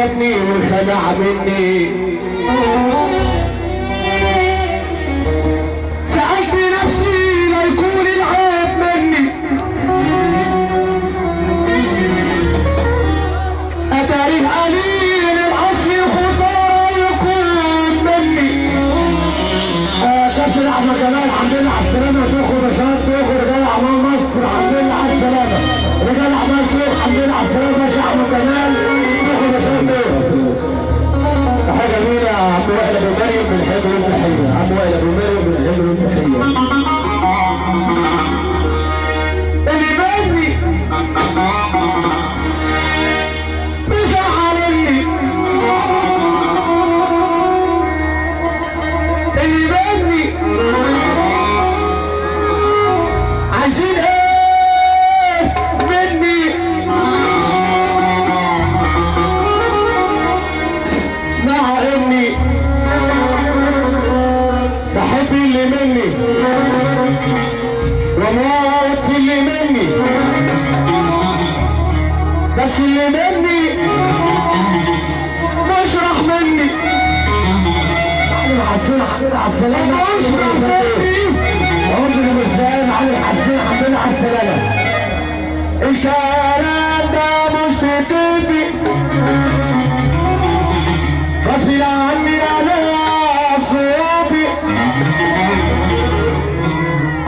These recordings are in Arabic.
سابني وخلع مني. سألت نفسي لا يكون العيب مني، أتاريه قليل الأصل وخسارة يكون مني. كابتن أحمد جلال الحمد لله على السلامة، تاخد رشاد تاخد رجال أعمال مصر الحمد لله على السلامة، رجال أعمال فوق الحمد لله على السلامة. باشا أحمد جلال تاخد رشاد تحية جميلة يا عم وائل أبو مريم من الحلو والتحية، عم وائل أبو مريم من الحلو والتحية. اللي مني بيزعلني، اللي مني عايزين ايه مني؟ مع اني بحب اللي مني وموت في اللي مني، بس اللي مني مشرح مني. علي الحسين على السلامة، مشرح مني. عمري ما ازاي علي الحسين الحمد لله على السلامة. الكلام ده مش في كيفي، غصب عني انا صوفي،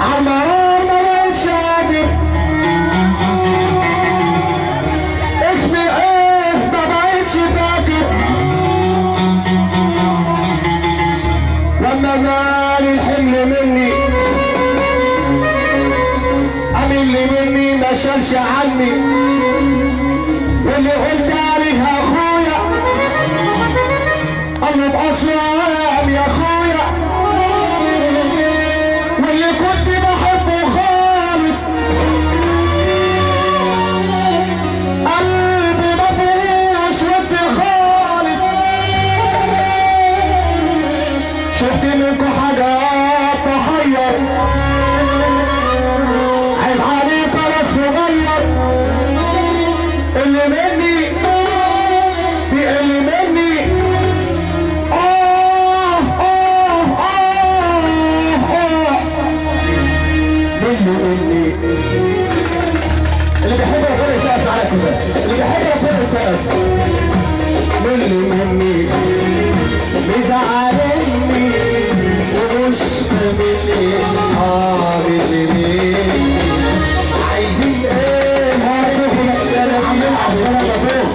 عالمرار ما بقتش قادر. اسمي ايه ما بقتش فاكر، لما مال الحمل مني قام اللي مني ما شالش عني، واللي قلت عليها اخويا الله بأسلام يا اخويا، واللي كنت بحبه خالص قلبي ما فيهوش رد خالص. شفت منكم حاجات تحير، عيب عليك انا صغير. اللي مني اللي مني اللي بيحب ربنا يسقف معاك كده، اللي بيحب ربنا يسقف. اللي مني بيزعلني ومش فاهمني، اللي مني عايزين ايه؟ هاتوا نفس اللي عاملين على السلامة فوق.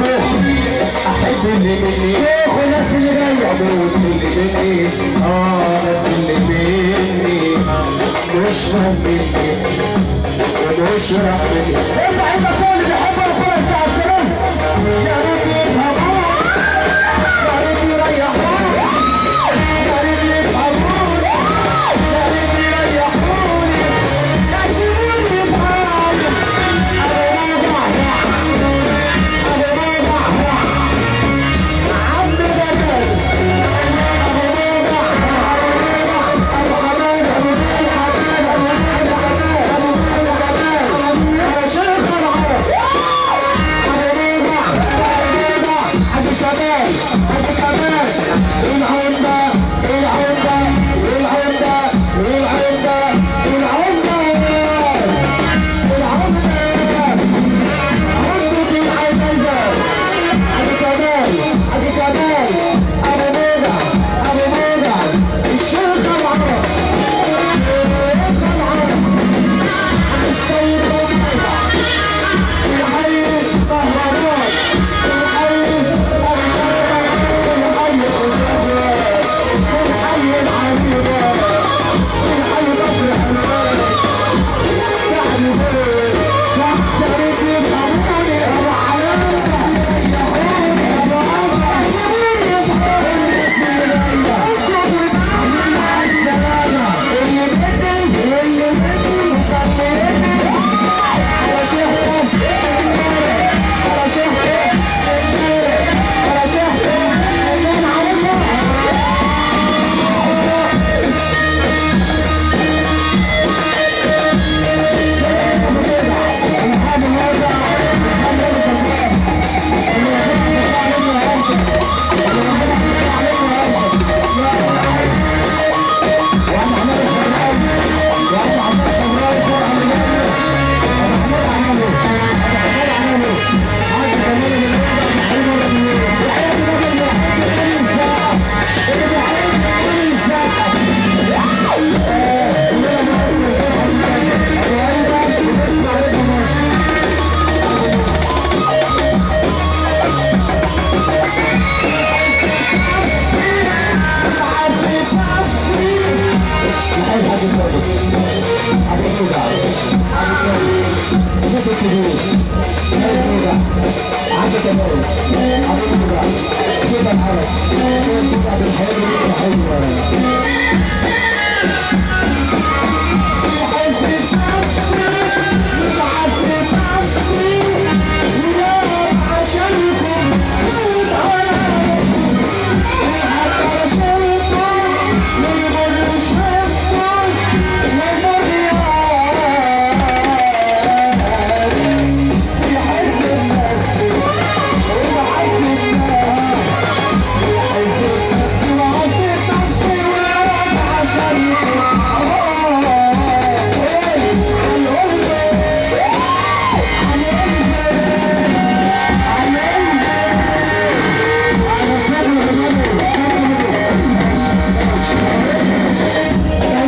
احب اللي مني ياخد نفس اللي جاي، اموت اللي مني ناس اللي مني مش فاهمني ومش راح مني.